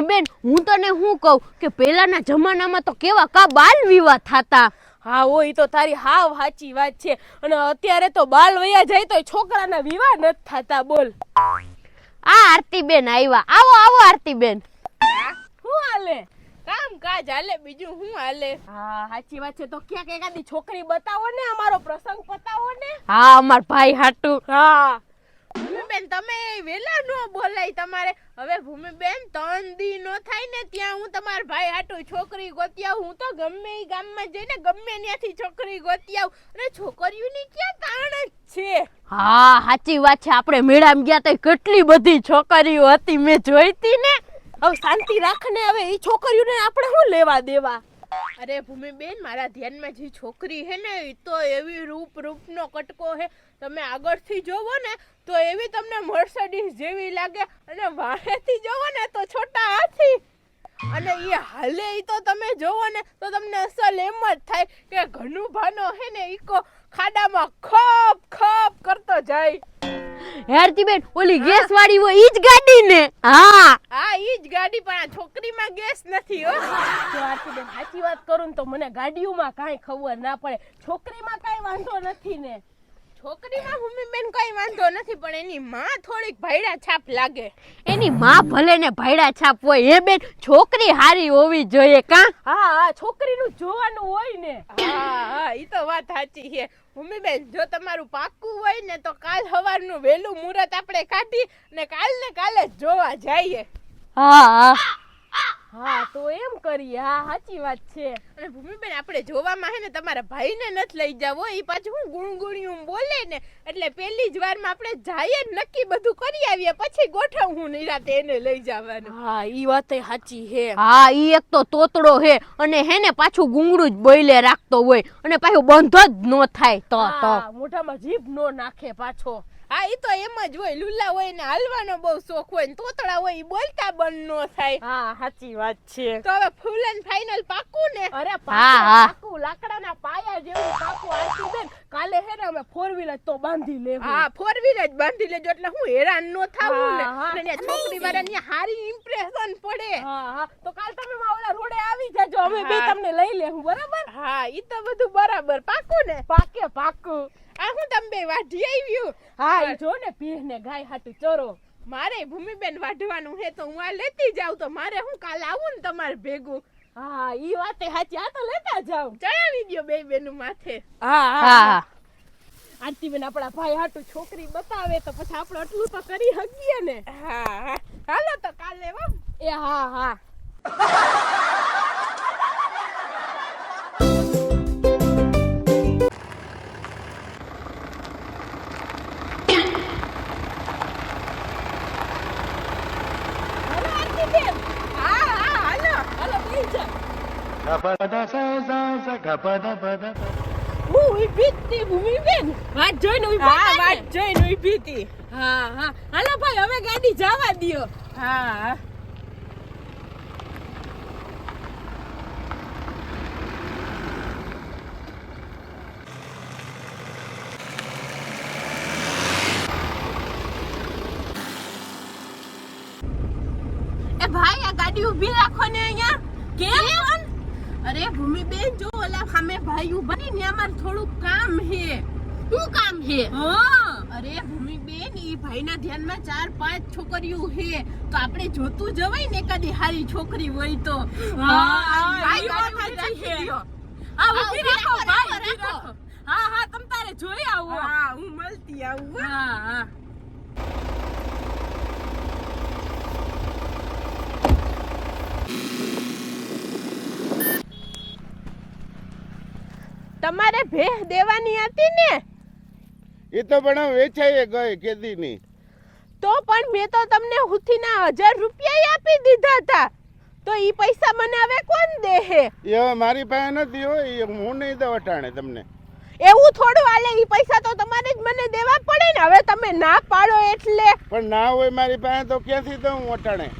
હે બેન, હું તને શું કહું કે પહેલાના જમાનામાં તો કેવા કા બાલ વિવાહ થતા. હા ઓ ઈ તો તારી હાવ સાચી વાત છે. અને અત્યારે તો બાલ વયા જાય તો છોકરાના વિવાહ નથી થતા. બોલ. આ આરતીબેન આવ્યા. આવો આવો આરતીબેન. શું હાલે? કામકાજ હાલે, બીજું શું હાલે? હા સાચી વાત છે. તો ક્યાંક એકાદી છોકરી બતાવો ને, અમારો પ્રસંગ પતાવો ને. હા, અમાર ભાઈ હાટુ. હા ભૂમિબેન, તમે વેલા નો બોલાય. તમારે હવે ભૂમિબેન 3 દી નો થાય ને ત્યાં હું તમારા ભાઈ હાટુ છોકરી ગોતી આવું. હું તો ગમે ઈ ગામમાં જઈને ગમે ત્યાંથી છોકરી ગોતી આવું. અને છોકરીઓની ક્યાં તાણ જ છે. હા સાચી વાત છે. આપણે મેળામાં ગયા તો કેટલી બધી છોકરીઓ હતી, મેં જોઈતી ને. હવે શાંતિ રાખને. હવે ઈ છોકરીઓને આપણે શું લેવા દેવા? અરે ભૂમિબેન, મારા ધ્યાનમાં જે છોકરી હે ને ઈ તો એવી રૂપનો કટકો હે. તમે આગળથી જોવો ને તો એવી તમને મર્સિડીઝ જેવી લાગે, અને વાહેથી જોવો ને તો છોટા હાથી. અને ઈ હાલે ઈ તો તમે જોવો ને તો તમને અસલ એમ જ થાય કે ઘણું ભાનો હે ને ઈકો ખાડામાં ખપ ખપ કરતો જાય. આરતીબેન, ઓલી ગેસ વાળી હોય ઈ જ ગાડી ને? હા હા ઈ જ ગાડી, પણ આ છોકરીમાં ગેસ નથી હો. જો આરતીબેન સાચી વાત કરું ને તો મને ગાડીઓમાં કાંઈ ખબર ના પડે. છોકરીમાં કાંઈ વાંધો નથી ને. છોકરીમાં ભૂમિબેન કઈ વાંધો નથી, પણ એની માં થોડીક ભાઈડા છાપ લાગે. એની માં ભલે ને ભાઈડા છાપ હોય, હે બેન, છોકરી હારી હોવી જોઈએ કા? હા હા, છોકરીનું જોવાનું હોય ને. હા હા, ઈ તો વાત સાચી છે. ભૂમિબેન, જો તમારું પાક્કું હોય ને તો કાલ સવારનું વહેલું મુહૂર્ત આપણે કાઢી ને કાલે જ જોવા જઈએ. હા હા તો એમ કરીએ. હા સાચી વાત છે. અને ભૂમિબેન, આપણે જોવામાં હે ને તમારા ભાઈને નથી લઈ જાવો. ઈ પાછું હું ગુણગુણિયું બોલે ને, એટલે પહેલી જ વારમાં આપણે જાય જ નક્કી બધું કરી આવીએ, પછી ગોઠવવું નિરાતે એને લઈ જવાનું. હા ઈ વાત સાચી હે. હા, ઈ એક તો તોતડો હે, અને હે ને પાછું ગુંગળું જ બોઈલે રાખતો હોય, અને પાછું બંધ જ નો થાય તો મોઢામાં જીભ નો નાખે પાછો. હા ઈ તો એમ જ હોય. લુલા હોય ને હાલવાનો બહુ શોખ હોય ને તોતડા હોય ઈ બોલતા બંધ નો થાય. હા સાચી વાત છે. તો હવે ફૂલ એન્ડ ફાઇનલ પાકું ને? અરે પાકું. લાકડાના પાયા જેવું પાકું. આરતીબેન, કાલે હે ને અમે 4 વ્હીલર તો બાંધી લેવું. હા 4 વ્હીલર જ બાંધી લેજો, એટલે હું હેરાન નો થાવું ને. અને છોકરી વાળાની હારી ઇમ્પ્રેશન પડે. હા હા, તો કાલ તમે મારા રોડે આવી જાજો, અમે બે તમને લઈ લેવું. બરાબર? હા ઈ તો બધું બરાબર. પાકું ને? પાકું. આ હું તમે બે વાઢી આવ્યું? હા ઈ જો ને ભીહ ને ગાય હાટુ ચોરો. મારે ભૂમિબેન વાઢવાનું હે તો હું આ લેતી જાઉં. તો મારે હું કાલ આવું ને તમારે ભેગું. હા ઈ વાતે સાચી. આ તો લેતા જાઉં. ચડાવી દ્યો બે બેનું માથે. હા. આરતીબેન, આપણા ભાઈ હાટુ છોકરી બતાવે તો પછી આપણે આટલું તો કરી શકીએ ને. હા હાલો તો કાલે લેવા. એ હા. વાત જોઈને ઊભી હતી. હા હાલો ભાઈ, હવે ગાડી જવા દ્યો. હા એ ભાઈ, આ ગાડી ઊભી રાખો ને અહીંયા. કેમ? અરે ભૂમિબેન, જો ઓલા સામે ભાઈ ઉભા ને અમાર થોડું કામ હે. શું કામ હે? હા, અરે ભૂમિબેન, ઈ ભાઈના ધ્યાનમાં 4-5 છોકરીઓ હે, તો આપણે જોતું જવાય ને કદી હારી છોકરી હોય તો. હા ઊભી રાખો ભાઈ, રાખો. હા તમ તારે જોઈ આવો. હા, હું મળતી આવું. હા. તમારે ભેહ દેવાની હતી ને? એ તો પણ વેચાઈ ગઈ કેદીની. તો પણ મેં તો તમને હુથીના 1000 રૂપિયા આપી દીધા હતા. તો ઈ પૈસા મને હવે કોણ દે હે? એ મારી પાસે નથી હોય, હું નહીં દઉં અટાણે તમને. એવું થોડું હાલે. ઈ પૈસા તો તમારે જ મને દેવા પડે ને. હવે તમે ના પાડો એટલે. પણ ના હોય મારી પાસે તો ક્યાંથી દઉં અટાણે?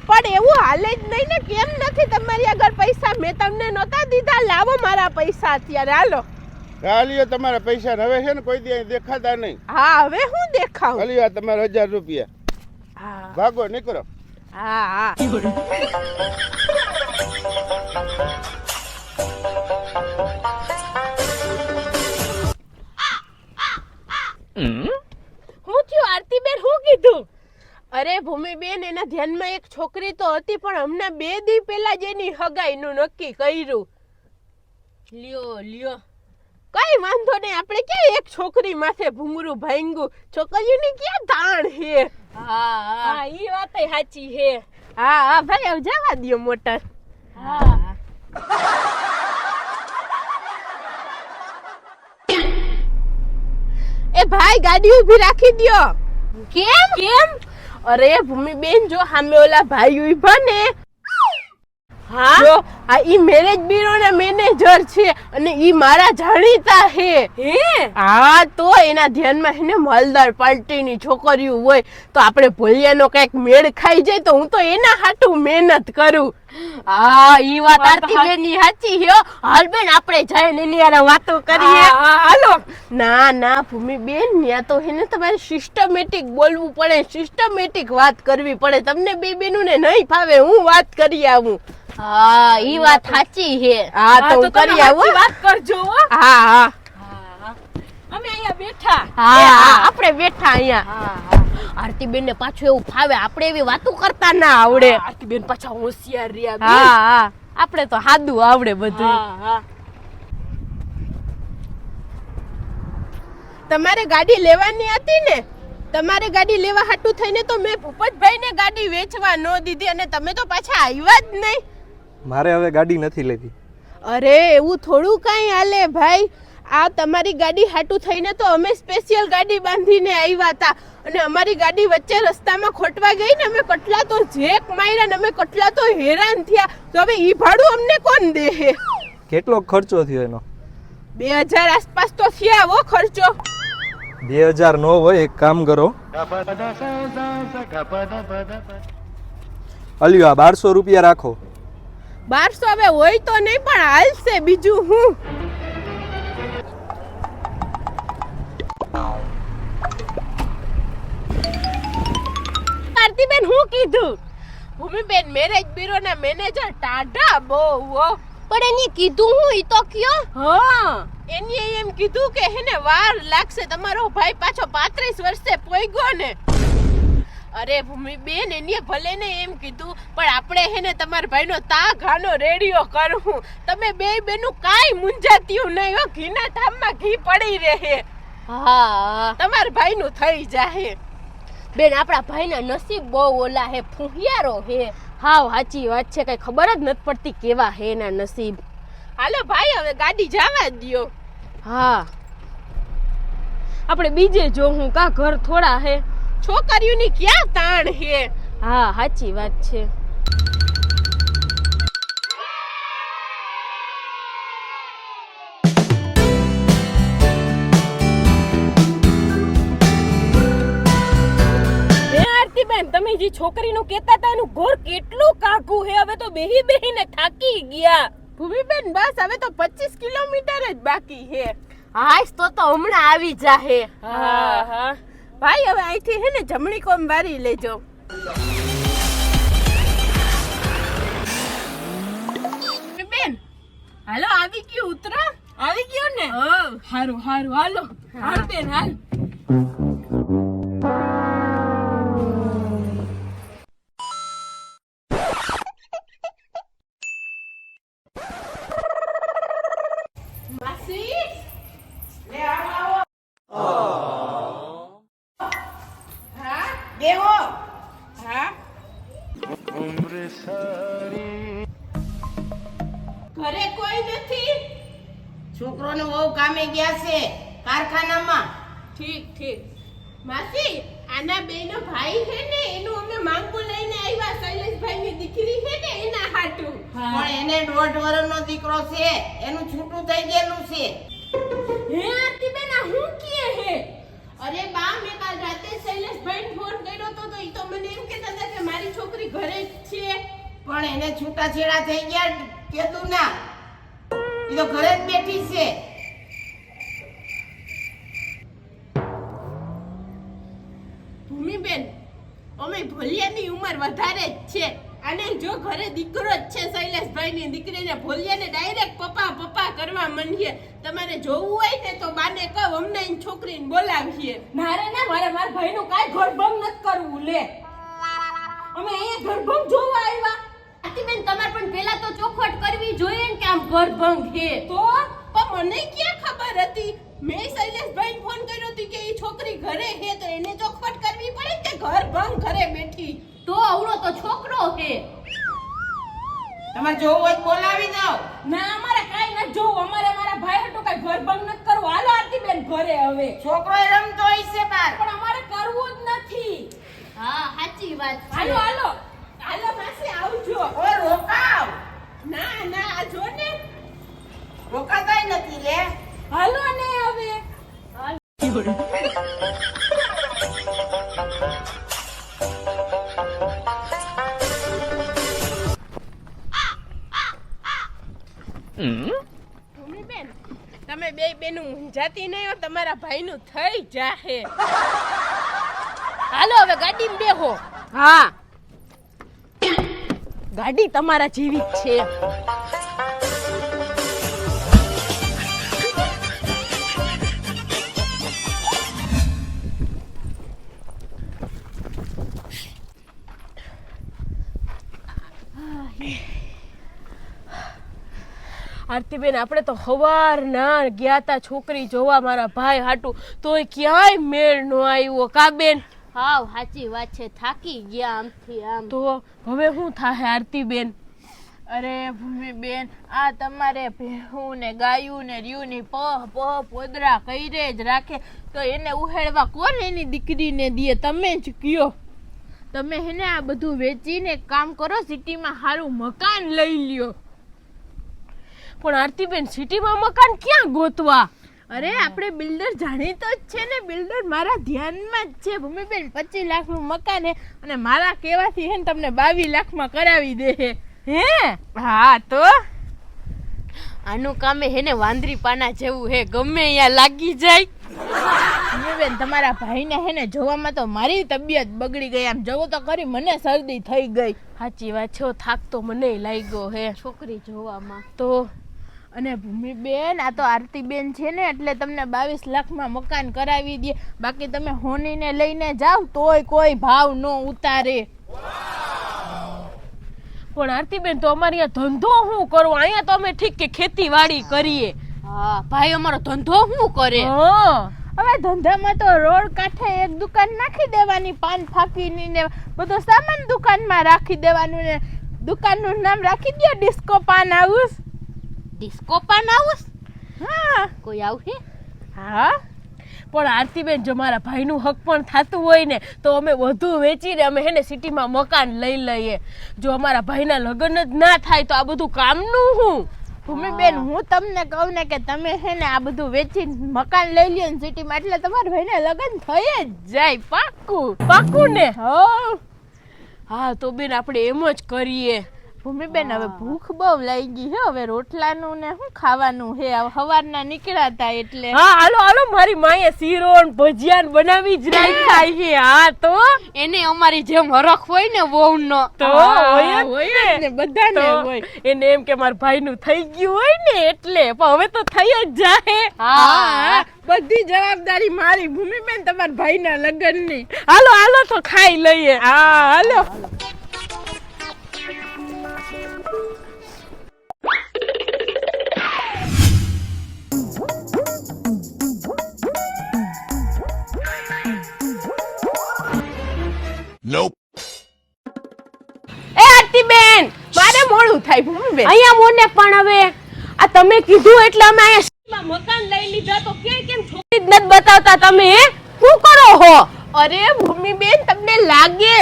પણ એવું હાલે જ નહીં ને. કેમ નથી તમારી આગળ પૈસા? મેં તમને નહોતા દીધા. લાવો મારા પૈસા અત્યારે. હાલો. હાલીઓ તમારા પૈસા. હવે છે ને કોઈ દી દેખાતા નહીં. હા, હવે હું દેખાઉં? હાલીઓ તમારા 1000 રૂપિયા. હા ભાગો નીકળો. હા હા હું થયું આરતીબેન, હું કીધું? અરે ભૂમિબેન, એના ધ્યાનમાં એક છોકરી તો હતી, પણ હમણાં 2 દી પહેલા જ એની હગાઈનું નક્કી કર્યું. લ્યો કઈ વાંધો નહીં, આપણે ક્યાં એક છોકરી માથે ભૂંગરું ભાંગ્યું, છોકરીઓની ક્યાં તાણ હે. હા ઈ વાત સાચી હે. હા ભાઈ, હવે જવા દ્યો મોટર. હા એ ભાઈ, ગાડી ઊભી રાખી દ્યો. કેમ? અરે ભૂમિબેન, જો સામે ઓલા ભાઈ ઉભા ને, હા જો આ ઈ મેરેજ બ્યુરો ના મેનેજર છે અને ઈ મારા જાણીતા હે. હા, તો એના ધ્યાનમાં હે ને માલદાર પાર્ટીની છોકરીઓ હોય, તો આપણે ભોલિયાનો કઈક મેળ ખાઈ જાય તો હું તો એના હાટું મહેનત કરું. હા, ઈ વાત આરતીબેન ની સાચી હે. હાલ બેન, આપણે જઈને એની હારે વાતો કરીએ. હાલો. ના ભૂમિબેન, ત્યાં તો હે ને તમારે સિસ્ટમેટિક બોલવું પડે, સિસ્ટમેટિક વાત કરવી પડે. તમને બે બેનુને નહીં ફાવે, હું વાત કરી આવું. હા, ઈ વાત સાચી હે. હા, તો કરી આવું. વાત કરજો. હા અમે અહીંયા બેઠા. હા, આપણે બેઠા અહીંયા. આરતીબેન ને પાછું એવું ફાવે, આપણે એવી વાતો કરતા ના આવડે. આરતીબેન પાછા હોશિયાર રહ્યા. હા, આપણે તો સાદું આવડે બધું. હા. તમારે ગાડી લેવાની હતી ને? તમારે ગાડી લેવા હાટું થઈને તો મેં ભૂપતભાઈને ગાડી વેચવા ન દીધી અને તમે તો પાછા આવ્યા જ નહીં. મારે હવે ગાડી નથી લેવી. અરે એવું થોડું કાંઈ હાલે ભાઈ. આ તમારી ગાડી હાટું થઈને તો અમે સ્પેશિયલ ગાડી બાંધીને આવ્યા હતા અને અમારી ગાડી વચ્ચે રસ્તામાં ખોટવા ગઈ ને, અમે કટલા તો જેક માર્યા ને અમે કટલા તો હેરાન થયા. તો હવે ઈ ભાડું અમને કોણ દે? કેટલો ખર્ચો થયો એનો? 2000 આસપાસ તો થયા હો ખર્ચો. 2000 નો હોય, એક કામ કરો, અલ્યો આ 1200 રૂપિયા રાખો. 1200 હવે હોય તો નહીં, પણ હાલશે. બીજું હું? આરતીબેન, હું કીધું? ભૂમિબેન મેરેજ બ્યુરો ના મેનેજર ટાઢા બહુ હો. પણ એની કીધું હું, ઈ તો કયો. હા, એની એમ કીધું કે હેને વાર લાગશે, તમારો ભાઈ પાછો 35 વર્ષે પોઈગો ને. અરે ભૂમિબેન, એની ભલે ને એમ કીધું, પણ આપણે હેને તમારા ભાઈનો તા ઘાનો રેડિયો કરવું. તમે બે બેનું કાઈ મુંજાત્યું નહીં હો, ઘીના ઠામમાં ઘી પડી રહે. હા, તમારા ભાઈનું થઈ જાહે. બેન, આપણા ભાઈના નસીબ બહુ ઓલા હે, ફુહિયારો હે. હાવ સાચી વાત છે, કઈ ખબર જ નથી પડતી કેવા હે એના નસીબ. હાલો ભાઈ, હવે ગાડી જવા દ્યો. હા, આપણે બીજે જોવું, કા ઘર થોડા હે. છોકરીઓની ક્યાં તાણ હે. હા, સાચી વાત છે. તમે જે છોકરીનું કહેતા હતા એનું ઘર કેટલું કાકું હે. હવે તો બેહીને થાકી ગયા. ભૂમિબેન, બસ હવે તો 25 કિલોમીટર જ બાકી હે. હાશ, તો હમણાં આવી જાહે. હા ભાઈ, હવે અહીંથી હે ને જમણી કોમ વારી લેજો. બેન, હાલો આવી ગયું, ઉતરો. આવી ગયો ને? હારું હાલો. હાલ બેન, હાલ. ઘરે કોઈ નથી. છોકરોને બહુ કામે ગયા છે કારખાનામાં. ઠીક. માસી, આના બેનો ભાઈ છે ને, એનું અમે માંગુ લઈને આવ્યા. શૈલેષભાઈ ની દીકરી છે ને, એના હાટું. પણ એને 1.5 વર્ષનો દીકરો છે, એનું છૂટું થઈ ગયેલું છે. હે આરતીબેન, આ હું કીએ હે? અરે બા, મેં કાલ રાતે શૈલેષભાઈને ફોન કર્યો તો ઈ તો મને એમ કહેતા હતા કે મારી છોકરી ઘરે જ છે. પણ એને છૂટાછેડા થઈ ગયા કીધું ના, એ તો ઘરે જ બેઠી છે. ભૂમિબેન, અમે તોય ભોલિયાની ઉંમર વધારે જ છે. અને જો ઘરે દીકરો જ છે શૈલેષભાઈની દીકરીને ભોલિયાને ડાયરેક્ટ પપ્પા પપ્પા કરવા માંડીએ. તમારે જોવું હોય ને તો બાને કહો અમને એની છોકરીને બોલાવીએ. મારે મારા ભાઈનું કાંઈ ઘરભંગ નથી કરવું લે. અમે અહીંયા ઘરભંગ જોવા આવ્યા. આતીબેન તમારે પણ પહેલા તો ચોખવટ કરવી જોઈએ ને કે આમ ઘરભંગ છે. તો પણ મને ક્યાં ખબર હતી? મેં શૈલેષભાઈને ફોન કર્યો હતો કે એ છોકરી ઘરે છે તો એને ચોખવટ કરવી પડે કે ઘરભંગ ઘરે બેઠી. તો આવડો તો છોકરો છે. તમારે જોવું હોય તો બોલાવી દો. ના અમારે કાંઈ નથી જોવું. અમારે મારા ભાઈ હાટુ કાંઈ ઘરભંગ નથી કરવું. હાલો આરતીબેન ઘરે હવે. છોકરો રમતો હોય છે બાર. પણ અમારે કરવું જ નથી. હા સાચી વાત છે. હાલો હાલો હાલો માસી આવજો. ઓય રોકાવ. ના ના આ જો ને રોકાતાય નથી લે. હાલો ને હવે. ભૂમિબેન તમે બે બેનું ઊંઝાતી નહીં હો. તમારા ભાઈનું થઈ જાહે. હાલો હવે ગાડીમાં બેહો. હા ગાડી તમારા જેવી જ છે. આરતીબેન આપણે તો સવારના ગયા તા છોકરી જોવા મારા ભાઈ હાટુ તોય ક્યાંય મેળ નો આવ્યો. કા બેન? હાવ સાચી વાત છે. થાકી ગયા આમથી આમ. તો હવે શું થાહે આરતીબેન? અરે ભૂમિબેન આ તમારે ભેહું ને ગાયું ને રહ્યું ની પહ પોદરા કઈરે જ રાખે તો એને ઉહેડવા કોણ એની દીકરીને દે? તમે જ કયો. તમે હેને આ બધું વેચીને કામ કરો, સિટીમાં સારું મકાન લઈ લ્યો. પણ આરતીબેન સિટીમાં મકાન ક્યાં ગોતવા? અરે આપણે બિલ્ડર જાણીતો જ છે ને. બિલ્ડર મારા ધ્યાનમાં જ છે. ભૂમિબેન 25 લાખનું મકાન હે અને મારા કહેવાથી હે ને તમને 22 લાખમાં કરાવી દે હે. હે હા તો આનું કામે હેને વાંદરી પાના જેવું હે, ગમે અહીંયા લાગી જાય. ભૂમિબેન તમારા ભાઈને હે ને જોવામાં તો મારી તબિયત બગડી ગઈ. આમ જોવો તો ખરી મને શરદી થઈ ગઈ. સાચી વાત છે. થાક તો મને લાગ્યો હે છોકરી જોવામાં તો. અને ભૂમિબેન આ તો આરતીબેન છે ને એટલે તમને 22 લાખમાં મકાન કરાવી દે. બાકી તમે હોનીને લઈને જાવ તોય કોઈ ભાવ ન ઉતારે. પણ આરતીબેન તો અમારે અહીંયા ધંધો શું કરવો? અહીંયા તો અમે ઠીક કે ખેતીવાડી કરીએ. હા ભાઈ અમારો ધંધો શું કરે? હવે ધંધામાં તો રોડ કાંઠે એક દુકાન નાખી દેવાની પાન ફાકીની ને બધો સામાન દુકાનમાં રાખી દેવાનું ને દુકાનનું નામ રાખી દો ડિસ્કો પાન હાઉસ. ડિસ્કો પાન હાઉસ? હા કોઈ આવશે? હા પણ આરતીબેન જો મારા ભાઈનું હક પણ થતું હોય ને તો અમે વધુ વેચીને અમે હેને સિટીમાં મકાન લઈ લઈએ. જો અમારા ભાઈના લગ્ન જ ના થાય તો આ બધું કામનું હું? ભૂમિબેન હું તમને કહું ને કે તમે હે ને આ બધું વેચીને મકાન લઈ લ્યો ને સિટીમાં એટલે તમારા ભાઈને લગ્ન થઈ જ જાય. પાક્કું પાક્કું ને? હા તો બેન આપણે એમ જ કરીએ. ભૂમિબેન હવે ભૂખ બહુ લાગી છે. હવે રોટલાનું ને શું ખાવાનું છે? સવારના નીકળ્યા હતા એટલે. હા હાલો હાલો મારી માએ શીરો ને ભજીયા ને બનાવી જ રાખ્યા છે. હા તો એને અમારી જેમ હરખ હોય ને વહુનો. તો હોય ને બધાને હોય. એને એમ કે મારા ભાઈનું થઈ ગયું હોય ને એટલે. પણ હવે તો થઈ જ જાય. હા બધી જવાબદારી મારી. ભૂમિબેન તમારા ભાઈના લગ્નની. હાલો હાલો તો ખાઈ લઈએ. હા હાલો. Nope. એ આરતીબેન મારે મોડું થાય. ભૂમિબેન અહીંયા મોને પણ હવે આ તમે કીધું એટલે અમે અહીંયા મકાન લઈ લીધા તો કેમ છોકરી જ નથી બતાવતા તમે? શું કરો હો? અરે ભૂમિબેન તમને લાગે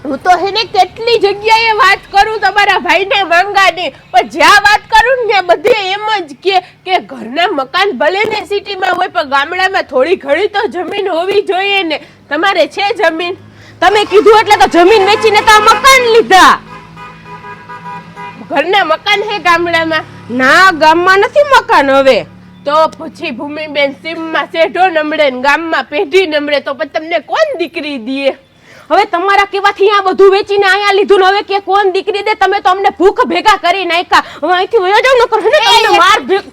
હું તો હેને કેટલી જગ્યાએ વાત કરું તમારા ભાઈને મંગાની પણ જ્યાં વાત કરું ને બધે એમ જ કે ઘરના મકાન ભલે ને સિટીમાં હોય પણ ગામડામાં થોડી ઘણી તો જમીન હોવી જોઈએ ને. તમારે છે જમીન? તમે કીધું એટલે તો જમીન વેચીને તો મકાન લીધા. ઘરના મકાન હે ગામડામાં? ના ગામમાં નથી મકાન. હવે તો પછી ભૂમિબેન સીમમાં શેઢો નમળે ને ગામમાં પેઢી નમળે તો પછી તમને કોણ દીકરી દે? હવે તમારા કેવાથી આ બધું વેચીને અહીંયા લીધું ને હવે કે કોણ દીકરી દે, તમે તો અમને ભૂખ ભેગા કરી નાખ્યા. હવે અહીંથી વયો જાવ નકર હે ને તમને માર ભેગ